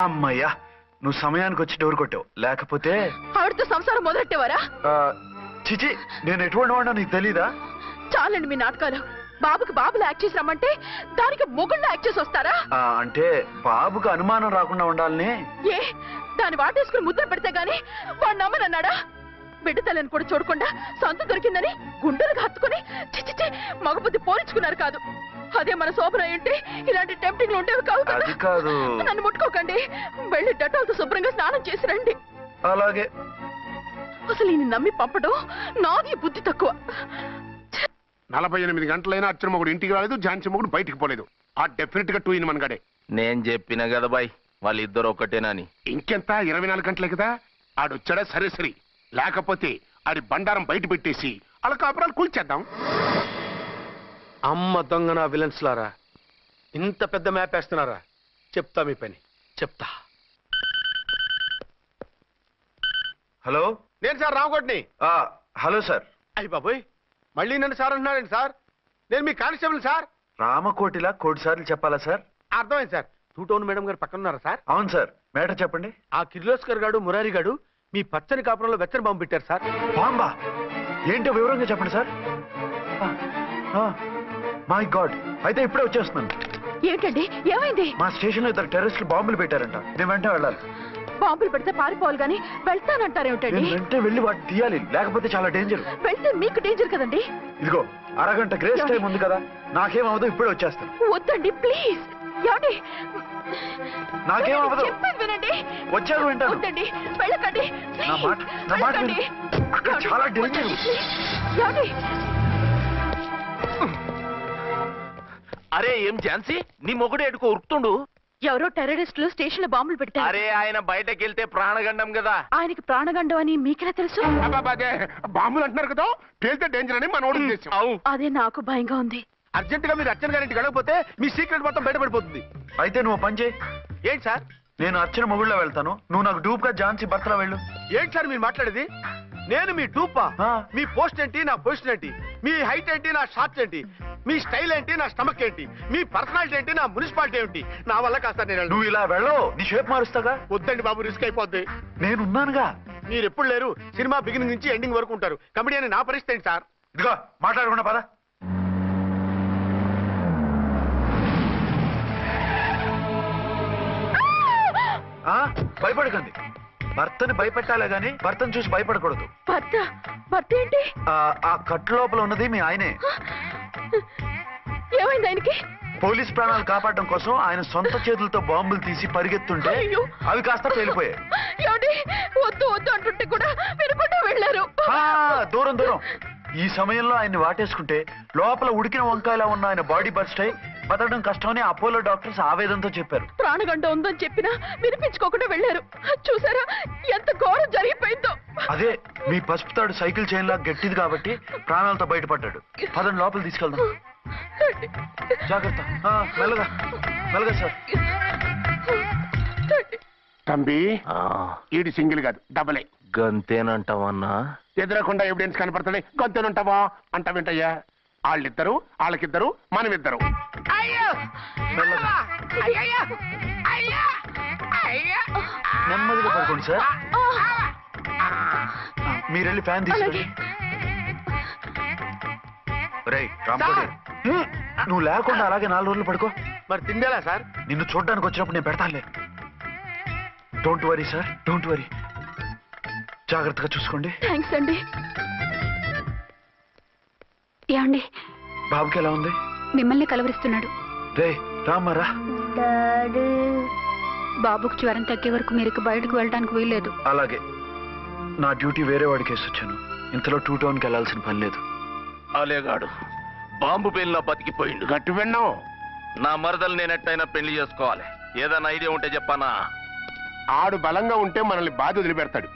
అమ్మయ్యా, నువ్వు సమయానికి వచ్చి డోర్ కొట్టావు. లేకపోతే ఆవిడతో సంసారం మొదలెట్టేవారా? చిచి, నేను ఎటువంటి వాడినా నీకు తెలీదా? చాలండి మీ నాటకాలు. బాబుకి బాబులో యాక్ట్ చేసి రమ్మంటే దానికి మొగుళ్ళో యాక్ట్ చేసి వస్తారా? అంటే బాబుకి అనుమానం రాకుండా ఉండాలని. ఏ దాన్ని వాటేసుకుని ముద్ర పెడితే గాని వాడు నమ్మనన్నాడా? బిడ్డ తల్లిని కూడా చూడకుండా సొంత దొరికిందని గుండెలకు హత్తుకుని చిచ్చి మగబుద్ధి పోల్చుకున్నారు కాదు. అదే మన శోభన ఉంటే ఇలాంటి టెంప్టింగ్లు ఉండేవి కాదు కదా. నన్ను ముట్టుకోకండి, వెళ్ళి డెటాల్తో శుభ్రంగా స్నానం చేసి రండి. అలాగే. అసలు ఈయన నమ్మి పంపడం నాది బుద్ధి తక్కువ. 48 గంటలైనా అర్చన మొగుడు ఇంటికి రాలేదు, ఝాన్సీ మొగుడు బయటికి పోలేదు. ఆ డెఫినెట్ గా 2 in 1 గడే. నేను చెప్పిన కదా బాయ్, వాళ్ళిద్దరు ఒక్కటేనని. ఇంకెంత 24 గంటలే కదా. ఆడొచ్చాడా సరే సరే, లేకపోతే ఆడి బండారం బయట పెట్టేసి అలా కాపురాలు కూల్చేద్దాం. అమ్మ దొంగన విలన్స్ లారా, ఇంత పెద్ద మ్యాప్ వేస్తున్నారా? చెప్తా మీ పని, చెప్తా. హలో, నేను సార్ రామకోటిని. Hello sir. అయ్యి బాబోయ్, మళ్ళీ నన్ను సార్ అంటున్నారండి సార్? నేను మీ కానిస్టేబుల్ సార్. రామకోటిలా 1 సార్లు చెప్పాలా సార్? అర్థమైంది సార్. 2 టౌన్ మేడం గారు పక్కన ఉన్నారా సార్? అవును సార్. మేటర్ చెప్పండి. ఆ కిర్లోస్కర్ గారు మురారి గారు మీ పచ్చని కాపురంలో వెచ్చని బాంబు పెట్టారు సార్. బాంబా? ఏంటో వివరంగా చెప్పండి సార్. మై గాడ్, అయితే ఇప్పుడే వచ్చేస్తున్నాను. ఏంటండి, ఏమైంది? మా స్టేషన్ లో 2 టెర్రరిస్టులు బాంబులు పెట్టారంట. నేను వెంటనే వెళ్ళాలి. బాంబులు పెడితే పారిపోవాలి కానీ వెళ్తానంటారేమిటండి? వెంటనే వెళ్ళి వాటిని తీయాలి, లేకపోతే చాలా డేంజర్. వెళ్తే మీకు డేంజర్ కదండి. ఇదిగో అరగంట గ్రేస్ టైం ఉంది కదా, నాకేమవదు, ఇప్పుడే వచ్చేస్తాను. వద్దండి ప్లీజ్. ఏమండి, నాకేమవదు, చెప్పేది వినండి. వచ్చాను వింటాను. వద్దండి, వెళ్ళకండి. నా మాట విను. అక్కడ చాలా డేంజర్. ఏమండి? అరే ఏం ఝాన్సీ, నీ మొగుడు ఎడుకో ఉరుకుతుండు. ఎవరో టెర్రరిస్టులు స్టేషన్ లో బాంబులు పెట్టారు. అరే ఆయన బయటకెళ్తే ప్రాణగండం కదా. ఆయనకి ప్రాణగండం అని మీకెలా తెలుసు? బాంబులు అంటున్నారు కదా, పేలితే డేంజర్ అని మన ఉద్దేశం. అదే నాకు భయంగా ఉంది. అర్జెంట్ గా మీరు అర్చన గారింటికి వెళ్ళకపోతే మీ సీక్రెట్ మొత్తం బయటపడిపోతుంది. అయితే నువ్వు పని చేయి. ఏంటి సార్? నేను అర్చన మొగుళ్ళో వెళ్తాను, నువ్వు నాకు డూప్ గా ఝాన్సీ భర్తలో వెళ్ళు. ఏంటి సార్ మీరు మాట్లాడేది? నేను మీ డూపా? మీ పోస్ట్ ఏంటి, నా పొజిషన్ ఏంటి? మీ హైట్ ఏంటి, నా షార్ట్స్ ఏంటి? మీ స్టైల్ ఏంటి, నా స్టమక్ ఏంటి? మీ పర్సనాలిటీ ఏంటి, నా మున్సిపాలిటీ ఏంటి? నా వల్ల కాస్త నేను నువ్వు ఇలా వెళ్ళవు, నీ షేప్ మారుస్తాగా. వద్దండి బాబు, రిస్క్ అయిపోద్ది. నేనున్నానుగా. మీరు ఎప్పుడు లేరు, సినిమా బిగినింగ్ నుంచి ఎండింగ్ వరకు ఉంటారు. కమెడియన్ నా పరిస్థితి ఏంటి సార్? ఇదిగో మాట్లాడకుండా పద. భయపడకండి, భర్తని భయపెట్టాలే గాని భర్తను చూసి భయపడకూడదు. భర్త ఏంటి? ఆ కట్టు లోపల ఉన్నది మీ ఆయనే. ఏమైంది ఆయనకి? పోలీస్ ప్రాణాలు కాపాడడం కోసం ఆయన సొంత చేతులతో బాంబులు తీసి పరిగెత్తుంటే అవి కాస్త పేలిపోయాయి. వద్దు వద్దు అంటుంటే కూడా వినకుండా వెళ్ళారు. దూరం దూరం. ఈ సమయంలో ఆయన్ని వాటేసుకుంటే లోపల ఉడికిన వంకాయలా ఉన్న ఆయన బాడీ బర్స్ట్ అయి బతకడం కష్టమని అపోలో డాక్టర్స్ ఆవేదనతో చెప్పారు. ప్రాణగండ ఉందని చెప్పినా వినిపించుకోకుండా వెళ్ళారు. చూసారా ఎంత ఘోరం జరిగిపోయిందో. అదే మీ పసుపు తాడు సైకిల్ చైన్ లా గట్టిది కాబట్టి ప్రాణాలతో బయటపడ్డాడు. పదండి లోపల తీసుకెళ్దాం. జాగ్రత్త, మెల్లగా మెల్లగా సార్. తంబి, ఈడి సింగిల్ కాదు డబలే. గంతేనంటావన్నా? ఎదురకుండా ఎవిడెన్స్ కనపడతాడే గంతేనంటావా అంటావేంటయ్యా? వాళ్ళిద్దరు, వాళ్ళకిద్దరు, మనమిద్దరు. నెమ్మదిగా పడుకోండి సార్. మీరెళ్ళి ఫ్యాన్ తీసుకోండి. రేయ్ రాంకోటి, నువ్వు లేకుండా అలాగే 4 రోజులు పడుకో. మరి తిండేలా సార్? నిన్ను చూడడానికి వచ్చినప్పుడు నేను పెడతానులే. Don't worry sir, don't worry. జాగ్రత్తగా చూసుకోండి. థ్యాంక్స్ అండి. ఏమండి, బాబుకి ఎలా ఉంది? మిమ్మల్ని కలవరిస్తున్నాడు. రే రామ్మరా. బాబుకు జ్వరం తగ్గే వరకు మీరు బయటకు వెళ్ళడానికి వీల్లేదు. అలాగే. నా డ్యూటీ వేరే వాడికి వేసి వచ్చాను. ఇంతలో 2 టౌన్కి వెళ్ళాల్సిన పని లేదు. అలేగాడు బాంబు పేలినా బతికిపోయిండు. గట్టి విన్నావు. నా మరదలు నేనెట్టయినా పెళ్లి చేసుకోవాలి. ఏదైనా ఐడియా ఉంటే చెప్పానా? ఆడు బలంగా ఉంటే మనల్ని బాధ వదిలిపెడతాడు.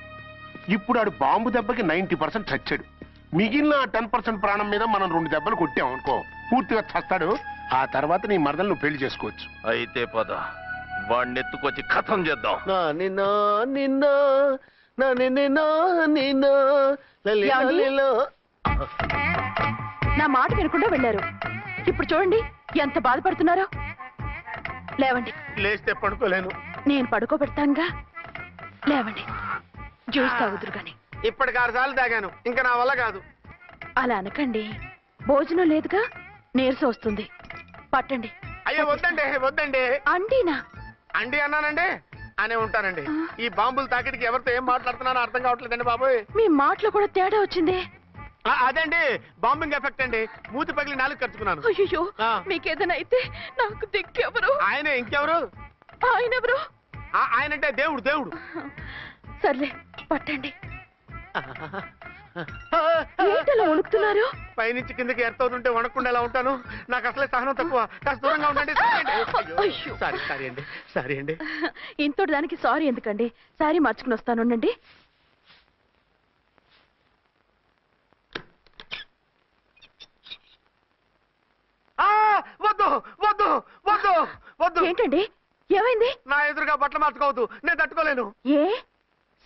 ఇప్పుడు ఆడు బాంబు దెబ్బకి 90% చచ్చాడు. మిగిలిన 10% ప్రాణం మీద మనం 2 దెబ్బలు కొట్టాం అనుకో, పూర్తిగా చస్తాడు. ఆ తర్వాత నీ మరదలు నువ్వు పెళ్లి చేసుకోవచ్చు. అయితే పద, వాడిని ఎత్తుకొచ్చి కథం చేద్దాం. నా మాట వినకుండా వెళ్ళారు. ఇప్పుడు చూడండి ఎంత బాధపడుతున్నారో. లేవండి. లేస్తే పడుకోలేను. నేను పడుకోబెడతానుగా, లేవండి, జ్యూస్ తాగుదురు గాని. ఇప్పటికి 6 సార్లు తాగాను, ఇంకా నా వల్ల కాదు. అలా అనకండి, భోజనం లేదుగా, నీరసం వస్తుంది. పట్టండి. అయ్యో వద్దండి, వద్దండి. అండినా? అండి అన్నానండి, అనే ఉంటానండి. ఈ బాంబులు తాకిడికి ఎవరితో ఏం మాట్లాడుతున్నానో అర్థం కావట్లేదండి బాబోయ్. మీ మాటలో కూడా తేడా వచ్చిందే. అదండి బాంబింగ్ ఎఫెక్ట్ అండి. మూతి పగిలి 4 ఖర్చుకున్నాను. అయ్యో, మీకేదైనా అయితే నాకు దిక్కెవరు? ఆయన ఇంకెవరు? ఆయనెవరు? ఆయనంటే దేవుడు, దేవుడు. సర్లే, పట్టండి. ఏంటలా వణుకుతున్నారు? పైనుంచి కిందకి ఎర్తవుతుంటే వణకుండా ఎలా ఉంటాను? నాకు అసలే సహనం తక్కువ. కాస్త దూరంగా ఉండండి. సారీ, సారీ అండి, సారీ అండి. ఇంతటి దానికి సారీ ఎందుకండి? సారీ మార్చుకుని వస్తాను, ఉండండి. వద్దు, వద్దు, వద్దు, వద్దు. ఏంటండి, ఏమైంది? నా ఎదురుగా బట్టలు మార్చుకోవద్దు, నేను తట్టుకోలేను. ఏ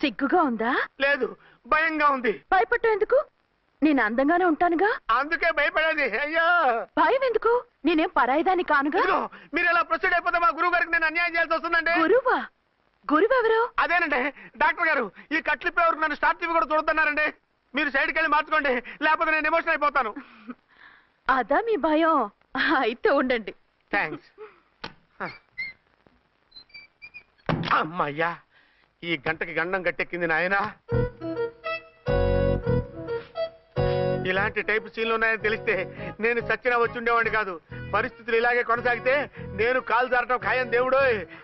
సిగ్గుగా ఉందా? లేదు, భయంగా ఉంది. భయపట్టు ఎందుకు? నేను అందంగానే ఉంటానుగా. అందుకే భయపడేది. అయ్యా, భయం ఎందుకు? నేనేం పరాయిదాన్ని కానుగా. ఇదిగో, మీరు ఎలా ప్రొసీడ్ అయిపోతే మా గురువు గారికి నేను అన్యాయం చేయాల్సి వస్తుందండి. గురువా? గురువెవరు? అదేనండి డాక్టర్ గారు. ఈ కట్లిప్పే వరకు నన్ను స్టార్ట్ టీవీ కూడా చూడొద్దన్నారండి. మీరు సైడ్కి వెళ్ళి మార్చుకోండి, లేకపోతే నేను ఎమోషన్ అయిపోతాను. అదా మీ భయం? అయితే ఉండండి. థ్యాంక్స్. అమ్మయ్యా, ఈ గంటకి గండం గట్టెక్కింది నాయనా. ఇలాంటి టైప్ సీన్లు ఉన్నాయని తెలిస్తే నేను సచ్చినా వచ్చి ఉండేవాడిని కాదు. పరిస్థితులు ఇలాగే కొనసాగితే నేను కాలు జారటం ఖాయం. దేవుడు,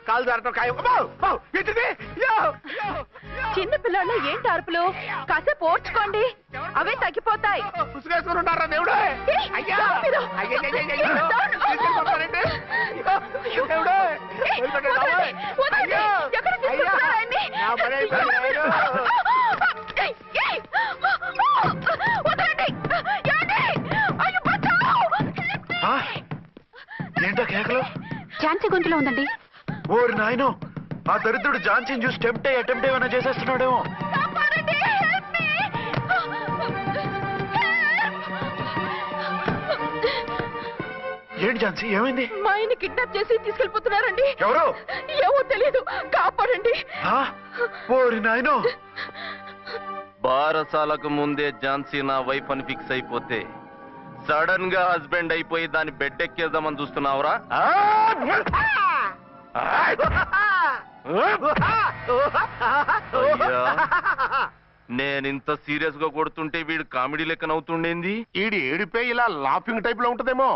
కాలు జారటం ఖాయం. చిన్న పిల్లలు ఏంటి అరుపులు? కాసేపు ఓర్చుకోండి, అవే తగ్గిపోతాయి. పుసుకేసుకుని ఉంటారా దేవుడు? ఏంటో కేకలు? ఝాన్సీ గొంతులో ఉందండి. ఓరి నాయనో, ఆ దరిద్రుడు ఝాన్సీని చూసి అటెంప్ట్ ఏమైనా చేసేస్తున్నాడేమో. ఏంటి ఝాన్సీ, ఏమైంది? మా ఆయన కిడ్నాప్ చేసి తీసుకెళ్ళిపోతున్నారండి. ఎవరు? ఏమో తెలియదు, కాపాడండి. ఓరి నాయనో. బారసాలకు ముందే ఝాన్సీ నా వైఫ్ అని ఫిక్స్ అయిపోతే సడన్ గా హస్బెండ్ అయిపోయి దాన్ని బెడ్ ఎక్కేద్దామని చూస్తున్నావురా? నేనింత సీరియస్ గా కొడుతుంటే వీడు కామెడీ లెక్కన అవుతుండేంది. ఈడి ఏడిపే ఇలా లాఫింగ్ టైప్ లో ఉంటదేమో.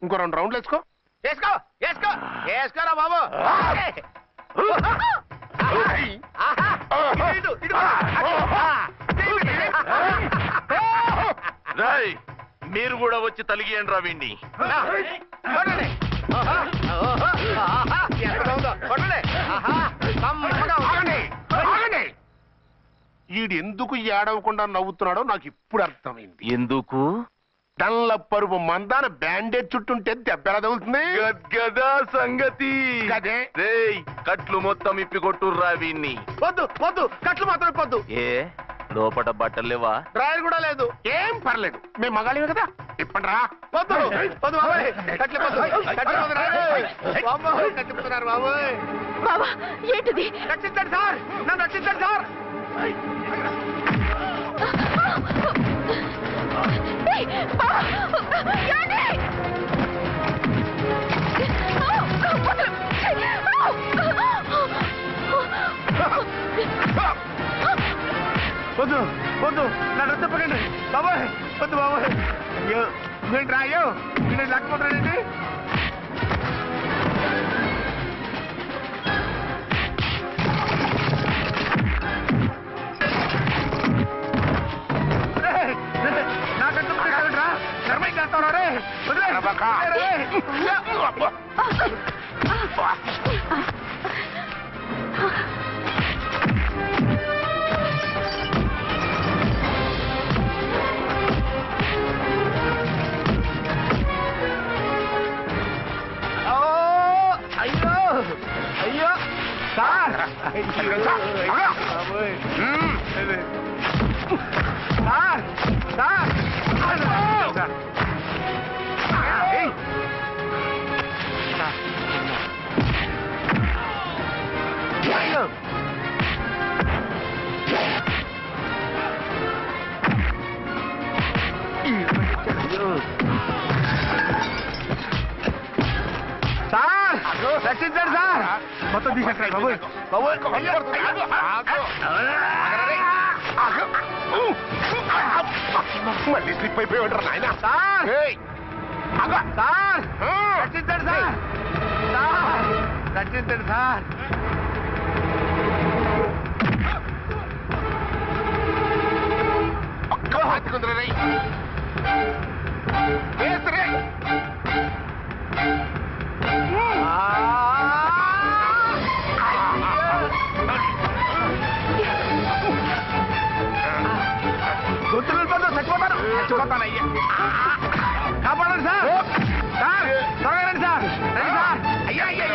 ఇంకో 2 రౌండ్లు వేసుకో. వేసుకో, వేసుకో, వేసుకోరా బాబు. రాయ్, మీరు కూడా వచ్చి తలిగియండి రా వీణ్ణి. ఈడు ఎందుకు ఏడవకుండా నవ్వుతున్నాడో నాకు ఇప్పుడు అర్థమైంది. ఎందుకు? డల్ల పరుపు మందాన బ్యాండేజ్ చుట్టుంటే దెబ్బ ఎలా తగులుతుంది? గదా సంగతి. అదే కట్లు మొత్తం ఇప్పి కొట్టుర్రా వీణ్ణి. వద్దు, వద్దు, కట్లు మాత్రం ఇప్పొద్దు. ఏ లోపట బట్టలు లేవా? డ్రాయర్ కూడా లేదు. ఏం పర్లేదు, మేము మగాళివే కదా. ఇప్పండి రా. వద్దు, వద్దు బాబాయ్, కట్లు ఇప్పొద్దు. కట్లు ఇప్పొద్దు రాయ్. బాబోయ్, కట్లు ఇప్పుతున్నారు బాబోయ్. బాబా, ఏంటిది? రక్షించండి సార్, నన్ను రక్షించండి సార్. వద్దు, వద్దు, నన్ను చెప్పకండి బాబాయ్. వద్దు బాబాయ్. అయ్యో, ఏంటి రా, అయ్యో నేను లేకపోతున్నానండి. నాకంటే రా, నర్మై చేస్తావు రే. అయ్యో, అయ్యో సార్, సార్, సార్, మొత్తం తీసేస్తాయి మళ్ళీ స్లిప్ అయిపోయాడు నాయన. సార్ ఏయ్, సార్ రక్షించండి సార్ సార్ రక్షించండి సార్ ఒక్క బాతికుందిరా రేయ్. వేసు రేయ్. గొంతులు వెళ్ళిపోతాను చచ్చిపోతాను అయ్యా కాపాడండి సార్ సార్ త్వరగా రండి సార్ రండి సార్ అయ్యా అయ్యా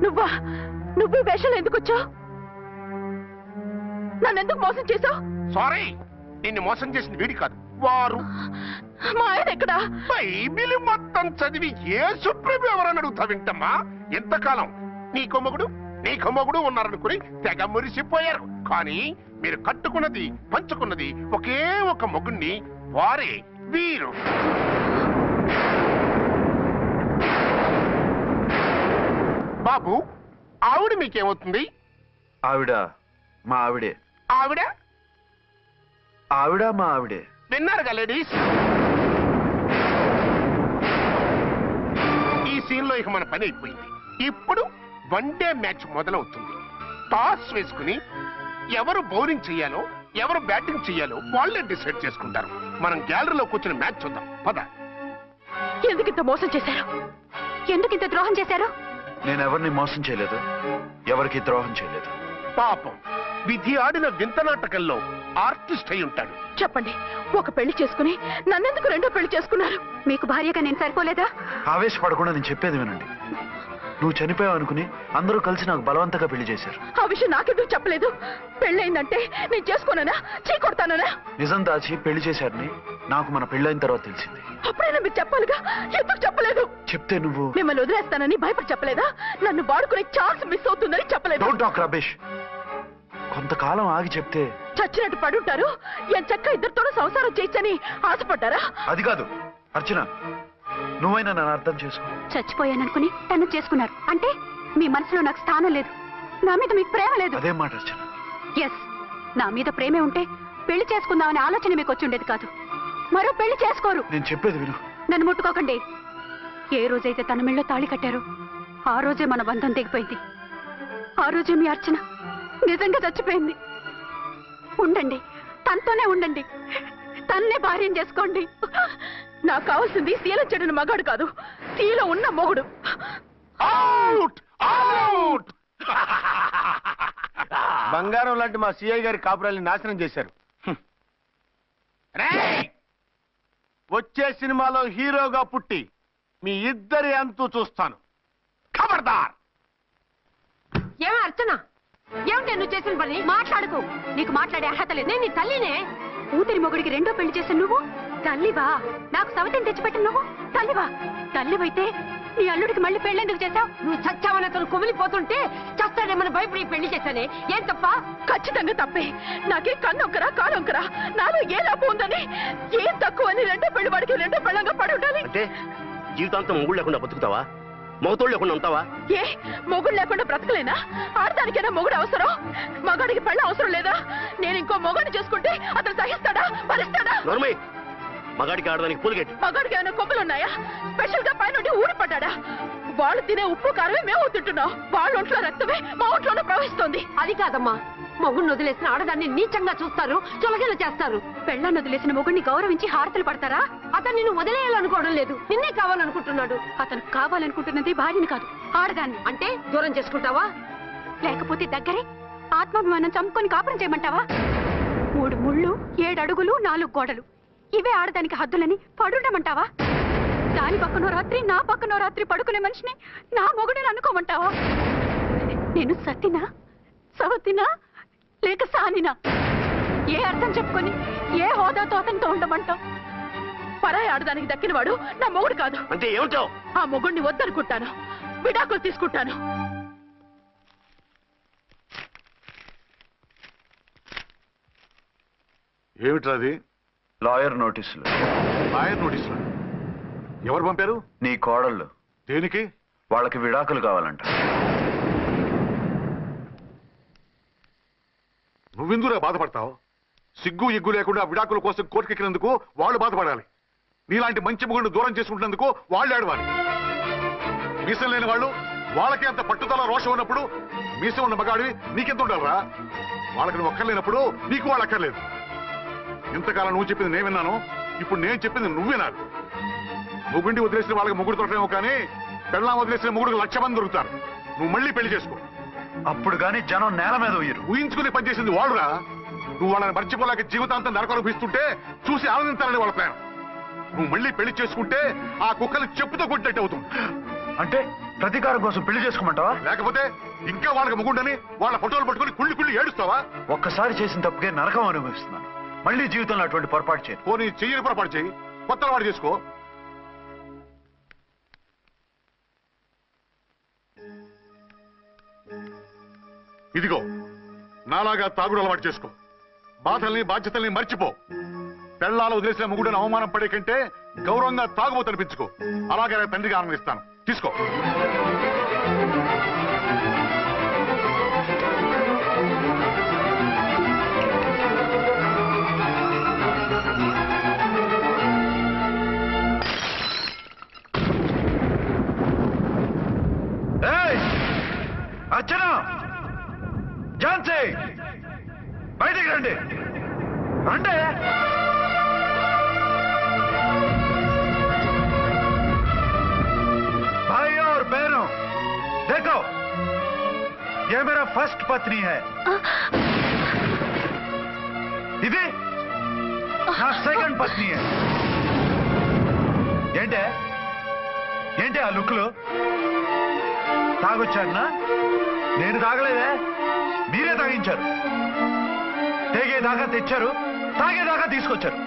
నువ్వా నువ్వు ఈ వేషాలు ఎందుకు వచ్చావు? నన్నెందుకు మోసం చేశావు? సారీ, నిన్ను మోసం చేసిన వీడి కాదు, వారు. మా ఆయన ఎక్కడా? బైబిల్ మొత్తం చదివి ఏ సుప్రీం ఎవరని అడుగుతా వింటమ్మా. ఎంతకాలం నీకో మొగుడు ఉన్నారనుకుని తెగ మురిసిపోయారు. కానీ మీరు కట్టుకున్నది పంచుకున్నది ఒకే ఒక మొగుణ్ణి, వారే వీరు. బాబు, ఆవిడ మీకేమవుతుంది? ఆవిడ మా ఆవిడే. ఆవిడ ఆవిడ మా ఆవిడే. విన్నారుగా లేడీస్, ఈ సీన్ లో ఇక మన పని అయిపోయింది. ఇప్పుడు వన్ డే మ్యాచ్ మొదలవుతుంది. టాస్ వేసుకుని ఎవరు బౌలింగ్ చెయ్యాలో ఎవరు బ్యాటింగ్ చెయ్యాలో వాళ్ళే డిసైడ్ చేసుకుంటారు. మనం గ్యాలరీలో కూర్చుని మ్యాచ్ చూద్దాం పద. ఎందుకింత మోసం చేశారు? ఎందుకింత ద్రోహం చేశారు? నేను ఎవరిని మోసం చేయలేదు, ఎవరికి ద్రోహం చేయలేదు. పాపం, విధి ఆడిన వింత నాటకంలో ఆర్టిస్ట్ అయి ఉంటాడు. చెప్పండి, ఒక పెళ్లి చేసుకుని నన్నెందుకు రెండో పెళ్లి చేసుకున్నారు? మీకు భార్యగా నేను సరిపోలేదా? ఆవేశపడకుండా నేను చెప్పేది వినండి. నువ్వు చనిపోయావు అనుకుని అందరూ కలిసి నాకు బలవంతంగా పెళ్లి చేశారు. ఆ విషయం నాకెందుకు చెప్పలేదు? పెళ్ళయిందంటే నేను చేసుకోనన్నా చీకొడతానన్నా? నిజం దాచి పెళ్లి చేశారని నాకు మన పెళ్ళైన తర్వాత తెలిసింది. అప్పుడైనా మీరు చెప్పాలిగా, ఎందుకు చెప్పలేదు? చెప్తే నువ్వు మిమ్మల్ని వదిలేస్తానని భయపడి చెప్పలేదా? నన్ను వాడుకునే ఛాన్స్ మిస్ అవుతుందని చెప్పలేదు? Don't talk రబేష్. కొంతకాలం ఆగి చెప్తే చచ్చినట్టు పడుంటారు. ఎంచక్క ఇద్దరితోనూ సంసారం చేయొచ్చని ఆశపడ్డారా? అది కాదు అర్చన, నువ్వైనా నన్ను అర్థం చేసుకో. చచ్చిపోయాననుకుని తను చేసుకున్నారు అంటే మీ మనసులో నాకు స్థానం లేదు, నా మీద మీకు ప్రేమ లేదు. అదేం మాట అర్చన? ఎస్, నా మీద ప్రేమే ఉంటే పెళ్లి చేసుకుందామనే ఆలోచన మీకు వచ్చి ఉండేది కాదు. మరో పెళ్లి చేసుకోరు. నేను చెప్పేది విను. నన్ను ముట్టుకోకండి. ఏ రోజైతే తన మెళ్ళో తాళి కట్టారో ఆ రోజే మన బంధం తెగిపోయింది. ఆ రోజే మీ అర్చన నిజంగా చచ్చిపోయింది. ఉండండి, తనతోనే ఉండండి, తన్నే భార్యం చేసుకోండి. నాకు కావాల్సింది శీల చెడిన మగాడు కాదు, శీల ఉన్న మొగుడు. Out out. బంగారం లాంటి మా సిఐ గారి కాపురాల్ని నాశనం చేశారు. రేయ్! వచ్చే సినిమాలో హీరోగా పుట్టి మీ ఇద్దరి అంతు చూస్తాను. ఖబర్దార్. ఏమో అర్చన, ఏమిటి నువ్వు చేసిన పని? మాట్లాడుకో, నీకు మాట్లాడే అర్హత లేదు. నేను నీ తల్లినే. కూతురి మొగుడికి రెండో పెళ్లి చేసిన నువ్వు తల్లివా? నాకు సవతిని తెచ్చిపెట్టిన నువ్వు తల్లివా? తల్లివైతే నీ అల్లుడికి మళ్ళీ పెళ్ళెందుకు చేశావు? నువ్వు చచ్చావని అతను కుమిలిపోతుంటే చస్తాడేమని భయపడి పెళ్లి చేశానే. ఏం తప్ప? ఖచ్చితంగా తప్పే. నాకే కన్నొక్కరా కానొక్కరా, నాలో ఏ లాభం ఉందని, ఏం తక్కువ అని రెండో పెళ్లి వాడికి రెండో పెళ్ళంగా పడి ఉండాలి. అంటే జీవితాంతం మొగుడు లేకుండా బతుకుతావా? మొగతోడు లేకుండా ఉంటావా? ఏ మొగుడు లేకుండా బ్రతకలేనా? ఆడదానికైనా మొగుడు అవసరం, మగాడికి పెళ్ళ అవసరం లేదా? నేను ఇంకో మొగాడిని చేసుకుంటే అతను సహిస్తాడా, భరిస్తాడా? నోర్మై, మగాడికి ఆడదానికి పూలిగెట్టి. మగాడికి ఏమైనా కొమ్ములున్నాయా? స్పెషల్ గా పైనుండి ఊడి పడ్డాడా? వాళ్ళు తినే ఉప్పు కారమే మేము తింటున్నాం. వాళ్ళ ఒంట్లో రక్తమే మా ఒంట్లోనే ప్రవహిస్తోంది. అది కాదమ్మా, మొగుడిని వదిలేసిన ఆడదాన్ని నీచంగా చూస్తారు, చులకన చేస్తారు. పెళ్ళాన్ని వదిలేసిన మొగుడిని గౌరవించి హారతలు పడతారా? అతను నిన్ను వదిలేయాలనుకోవడం లేదు, నిన్నే కావాలనుకుంటున్నాడు. అతను కావాలనుకుంటున్నది భార్యని కాదు, ఆడదాన్ని. అంటే దూరం చేసుకుంటావా? లేకపోతే దగ్గరే ఆత్మాభిమానం చంపుకొని కాపురం చేయమంటావా? 3 ముళ్ళు 7 అడుగులు 4 గోడలు, ఇవే ఆడదానికి హద్దులని పడుండమంటావా? దాని పక్కనో రాత్రి నా పక్కనో రాత్రి పడుకునే మనిషిని నా మొగుడని అనుకోమంటావా? నేను సతినా, సవతినా, లేక సానినా? ఏ అర్థం చెప్పుకొని ఏ హోదాతో అతనితో ఉండమంటావు? పరాయి ఆడదానికి దక్కినవాడు నా మొగుడు కాదు. అంటే ఏమిటో? ఆ మొగుడిని వద్దనుకుంటాను, విడాకులు తీసుకుంటాను. ఏమిట్రా అది? లాయర్ నోటీసులు. లాయర్ నోటీసులు? ఎవరు పంపారు? నీ కోడళ్ళు. దేనికి? వాళ్ళకి విడాకులు కావాలంట. నువ్వెందుకురా బాధపడతావు? సిగ్గు ఎగ్గు లేకుండా విడాకుల కోసం కోర్టుకెక్కినందుకు వాళ్ళు బాధపడాలి. నీలాంటి మంచి మొగుడిని దూరం చేసుకుంటున్నందుకు వాళ్ళు ఏడవాలి. మీసం లేని వాళ్ళు వాళ్ళకి అంత పట్టుదల రోషం ఉన్నప్పుడు మీసం ఉన్న మగాడివి నీకెంత ఉండాలరా? వాళ్ళకి నువ్వు అక్కర్లేనప్పుడు నీకు వాళ్ళు అక్కర్లేదు. ఇంతకాలం నువ్వు చెప్పింది నేను విన్నాను, ఇప్పుడు నేను చెప్పింది నువ్వు వినాలి. మొగుండి వదిలేసిన వాళ్ళకి మొగుడు దొరకలేమో కానీ పెళ్ళాం వదిలేసిన మొగుడికి 1,00,000 మంది దొరుకుతారు. నువ్వు మళ్ళీ పెళ్లి చేసుకో. అప్పుడు గాని జనం నేల మీద ఉయ్యరు. ఊహించుకుని పనిచేసింది వాళ్ళురా. నువ్వు వాళ్ళని మర్చిపోలేక జీవితాంతం నరకం అనుభవిస్తుంటే చూసి ఆనందించాలని వాళ్ళ ప్లాన్. నువ్వు మళ్ళీ పెళ్లి చేసుకుంటే ఆ కుక్కలు చెప్పుతో కొట్టినట్టు అవుతుంది. అంటే ప్రతీకారం కోసం పెళ్లి చేసుకోమంటావా? లేకపోతే ఇంకా వాళ్ళకి మొగుండని వాళ్ళ ఫోటోలు పట్టుకుని కుళ్ళి ఏడుస్తావా? ఒక్కసారి చేసిన తప్పుకే నరకం అనుభవిస్తున్నాను. మళ్ళీ జీవితంలో అటువంటి పొరపాటు చేయను. పోనీ చెయ్యని పొరపాటు చెయ్యి, కొత్త వాడు చేసుకో. ఇదిగో నాలాగా తాగుడు అలవాటు చేసుకో. బాధల్ని బాధ్యతల్ని మర్చిపో. పెళ్ళాలు వదిలేసిన మొగుడని అవమానం పడే కంటే గౌరవంగా తాగుబోతు అనిపించుకో. అలాగే తండ్రిగా ఆనందిస్తాను. తీసుకో. అర్చన, ఝాన్సీ, బయటికి రండి. రండి. भाई और बहनों, देखो, ये मेरा फर्स्ट पत्नी है. ఇది నా సెకండ్ పత్ని. ఏంటి ఆ లుక్లు? తాగొచ్చానా? నేను తాగలేదే, మీరే తాగించారు. తెగేదాకా తెచ్చారు, తాగేదాకా తీసుకొచ్చారు.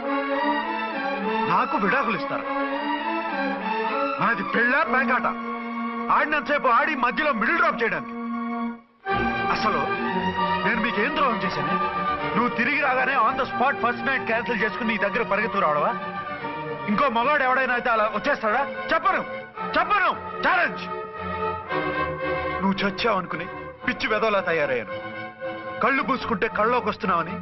నాకు విడాకులు ఇస్తారు. మనది పెళ్ళా పేకాట? ఆడినంతసేపు ఆడి మధ్యలో మిడిల్ డ్రాప్ చేయడానికి. అసలు నేను మీకేం ద్రోహం చేశాను? నువ్వు తిరిగి రాగానే on the spot first night cancel చేసుకుని నీ దగ్గర పరిగెత్తు రావడవా? ఇంకో మగాడు ఎవడైనా అయితే అలా వచ్చేస్తాడా? చెప్పను. ఛాలెంజ్. నువ్వు చచ్చావనుకుని పిచ్చి వెదవలా తయారయ్యాను. కళ్ళు పూసుకుంటే కళ్ళలోకి వస్తున్నావని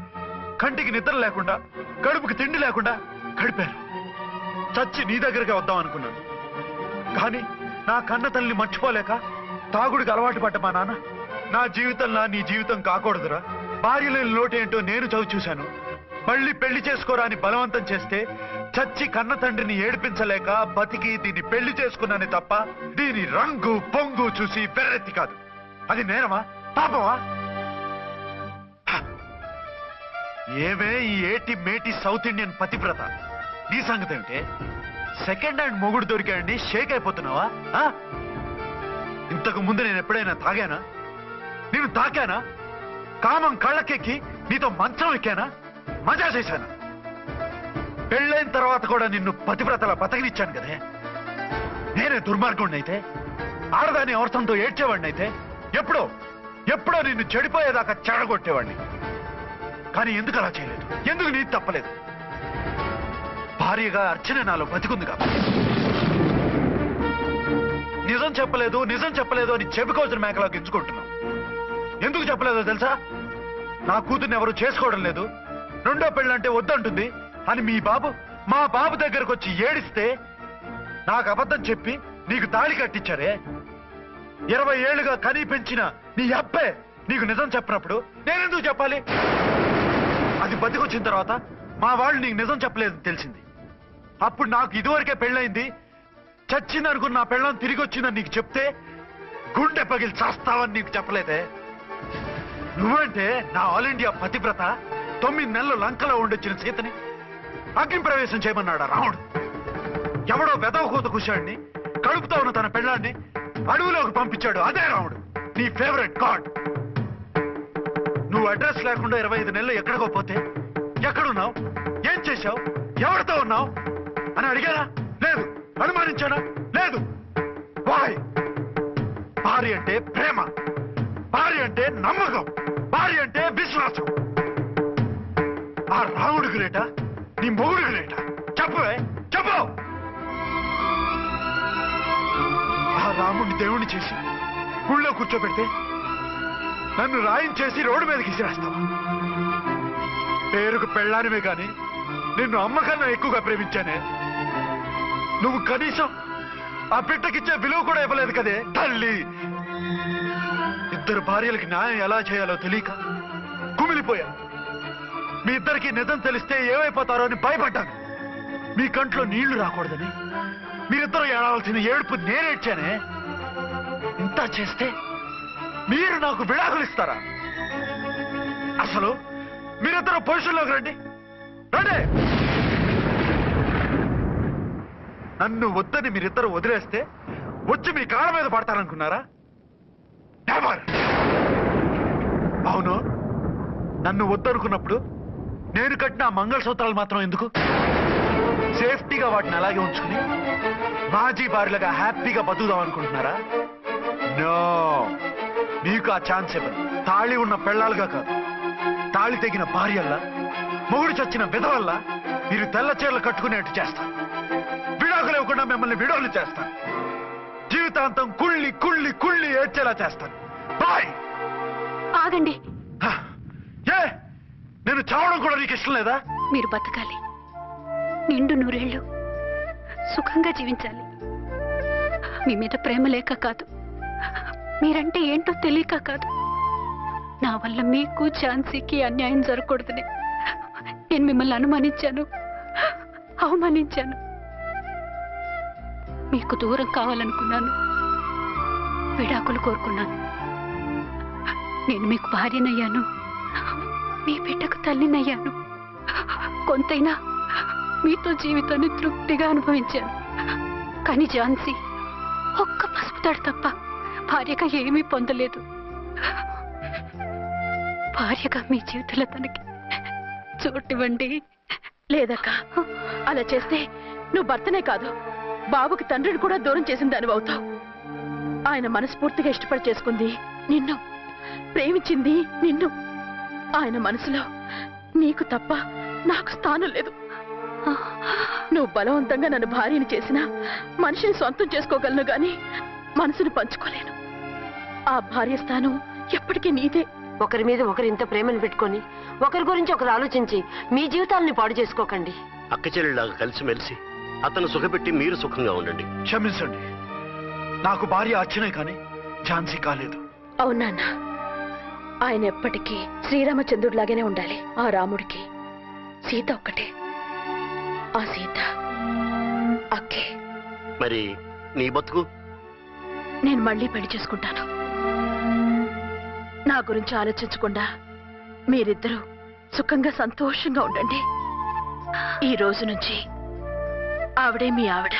కంటికి నిద్ర లేకుండా కడుపుకి తిండి లేకుండా గడిపాను. చచ్చి నీ దగ్గరికి వద్దాం అనుకున్నాను. కానీ నా కన్న తల్లిని మర్చిపోలేక తాగుడికి అలవాటు పడ్డ మా నాన్న నా జీవితంలా నీ జీవితం కాకూడదురా, భార్య లేని లోటేంటో నేను చవి చూశాను, మళ్ళీ పెళ్లి చేసుకోరా అని బలవంతం చేస్తే చచ్చి కన్న తండ్రిని ఏడిపించలేక బతికి దీన్ని పెళ్లి చేసుకున్నానే తప్ప దీని రంగు పొంగు చూసి వెర్రెత్తి కాదు. అది నేరమా? పాపమా? ఏమే ఈ ఏటి మేటి సౌత్ ఇండియన్ పతివ్రత, నీ సంగతి ఏమిటే? సెకండ్ హ్యాండ్ మొగుడు దొరికాయండి షేక్ అయిపోతున్నావా? ఇంతకు ముందు నేను ఎప్పుడైనా తాగానా? నేను తాకానా? కామం కళ్ళకెక్కి నీతో మంచం ఎక్కానా? మజా చేశానా? పెళ్ళైన తర్వాత కూడా నిన్ను పతివ్రతలా బతకనిచ్చాను కదే. నేనే దుర్మార్గుడిని అయితే, ఆడదాన్ని అవసరంతో ఏడ్చేవాడిని అయితే, ఎప్పుడో నిన్ను చెడిపోయేదాకా చెడగొట్టేవాడిని. కానీ ఎందుకు అలా చేయలేదు? ఎందుకు నీది తప్పలేదు? భార్యగా అర్చన నాలో బతికుంది కాబట్టి. నిజం చెప్పలేదు అని చెప్పుకోవాల్సిన మేకలా గించుకుంటున్నావు. ఎందుకు చెప్పలేదో తెలుసా? నా కూతుర్ని ఎవరు చేసుకోవడం లేదు, రెండో పెళ్ళంటే వద్దంటుంది అని మా బాబు దగ్గరకు వచ్చి ఏడిస్తే నాకు అబద్ధం చెప్పి నీకు తాళి కట్టించారే. 20 ఏళ్లుగా కనీ పెంచిన నీ అబ్బే నీకు నిజం చెప్పినప్పుడు నేనెందుకు చెప్పాలి? అది బతికొచ్చిన తర్వాత మా వాళ్ళు నీకు నిజం చెప్పలేదని తెలిసింది. అప్పుడు నాకు ఇదివరకే పెళ్ళయింది, చచ్చిందనుకున్న నా పెళ్ళం తిరిగి వచ్చిందని నీకు చెప్తే గుండె పగిలి చేస్తావని నీకు చెప్పలేదే. నువ్వంటే నా ఆల్ ఇండియా పతివ్రత 9 నెలలు లంకలో ఉండొచ్చిన సీతని అగ్ని ప్రవేశం చేయమన్నాడా రాముడు? ఎవడో వెదవ కూత కుషాడిని కడుపుతో ఉన్న తన పెళ్ళాన్ని అడవిలోకి పంపించాడు అదే రాముడు, నీ ఫేవరెట్ గాడ్. నువ్వు అడ్రస్ లేకుండా 25 నెలలు ఎక్కడికో పోతే ఎక్కడున్నావు, ఏం చేశావు, ఎవరితో ఉన్నావు అని అడిగానా? లేదు. అనుమానించానా? లేదు. భార్య అంటే ప్రేమ, భార్య అంటే నమ్మకం, భార్య అంటే విశ్వాసం. ఆ రాముడు గ్రేటా నీ మొగుడు గ్రేటా చెప్పవే చెప్పు. ఆ రాముడిని దేవుణ్ణి చేసి గుళ్ళో కూర్చోబెడితే నన్ను రాయించేసి రోడ్డు మీదకి ఇసిరేస్తావా? పేరుకు పెళ్ళానివే గాని నిన్ను అమ్మకన్నా ఎక్కువగా ప్రేమించానే. నువ్వు కనీసం ఆ బిడ్డకిచ్చే విలువ కూడా ఇవ్వలేదు కదే తల్లి. ఇద్దరు భార్యలకి న్యాయం ఎలా చేయాలో తెలియక కుమిలిపోయా. మీ ఇద్దరికి నిజం తెలిస్తే ఏమైపోతారో అని భయపడ్డాను. మీ కంట్లో నీళ్లు రాకూడదని మీరిద్దరూ ఏడవలసిన ఏడుపు నేనేడ్చానే. ఇంత చేస్తే మీరు నాకు విడాకులు ఇస్తారా? అసలు మీరిద్దరు పొజిషన్లోకి రండి రండి. నన్ను వద్దని మీరిద్దరు వదిలేస్తే వచ్చి మీ కాళ్ళ మీద పడతారనుకున్నారా? నెవర్. అవును, నన్ను వద్దనుకున్నప్పుడు నేను కట్టిన మంగళసూత్రాలు మాత్రం ఎందుకు? సేఫ్టీగా వాటిని అలాగే ఉంచుకుని మాజీ భార్యలుగా హ్యాపీగా బతుకుదాం అనుకుంటున్నారా? నో, మీకు ఆ ఛాన్స్ ఇవ్వదు. తాళి ఉన్న పెళ్ళాలుగా కాదు, తాళి తెగిన భార్యల్లా, మొగుడు చచ్చిన విధవల్లా మీరు తెల్ల చీరలు కట్టుకునేట్టు చేస్తాను. విడాకులు ఇవ్వకుండా మిమ్మల్ని విడోలు చేస్తాను. జీవితాంతం కుళ్ళి కుళ్ళి కుళ్ళి ఏడ్చేలా చేస్తాను. బాయ్. ఆగండి. ఏ నేను చావడం కూడా నీకు ఇష్టం లేదా? మీరు బతకాలి, నిండు నూరేళ్లు సుఖంగా జీవించాలి. మీ మీద ప్రేమ లేక కాదు, మీరంటే ఏంటో తెలియక కాదు. నా వల్ల మీకు ఝాన్సీకి అన్యాయం జరగకూడదని నేను మిమ్మల్ని అనుమానించాను, అవమానించాను. మీకు దూరం కావాలనుకున్నాను, విడాకులు కోరుకున్నాను. నేను మీకు భార్యనయ్యాను, మీ బిడ్డకు తల్లినయ్యాను. కొంతైనా మీతో జీవితాన్ని తృప్తిగా అనుభవించాను. కానీ ఝాన్సీ ఒక్క పసుపుతాడు తప్ప భార్యగా ఏమీ పొందలేదు. భార్యగా మీ జీవితంలో తనకి చోటివ్వండి. లేదక్క, అలా చేస్తే నువ్వు భర్తనే కాదు బాబుకి తండ్రిని కూడా దూరం చేసిన దానివి అవుతావు. ఆయన మనస్ఫూర్తిగా ఇష్టపడి చేసుకుంది నిన్ను, ప్రేమించింది నిన్ను. ఆయన మనసులో నీకు తప్ప నాకు స్థానం లేదు. నువ్వు బలవంతంగా నన్ను భార్యని చేసినా మనిషిని సొంతం చేసుకోగలను గాని మనసును పంచుకోలేను. ఆ భార్య స్థానం ఎప్పటికీ నీదే. ఒకరి మీద ఒకరు ఇంత ప్రేమను పెట్టుకొని ఒకరి గురించి ఒకరు ఆలోచించి మీ జీవితాలని పాడు చేసుకోకండి. అక్క చెల్లెళ్ళలాగా కలిసిమెలిసి అతను సుఖపెట్టి మీరు సుఖంగా ఉండండి. క్షమించండి, నాకు భార్య అర్చనే కానీ ఝాన్సీ కాలేదు. అవునా? ఆయన ఎప్పటికీ శ్రీరామచంద్రుడిలాగానే ఉండాలి. ఆ రాముడికి సీత ఒక్కటే. ఆ సీత అక్కే. మరి నీ బతుకు? నేను మళ్ళీ పెళ్లి చేసుకుంటాను. నా గురించి ఆలోచించకుండా మీరిద్దరూ సుఖంగా సంతోషంగా ఉండండి. ఈ రోజు నుంచి ఆవిడే మీ ఆవిడ.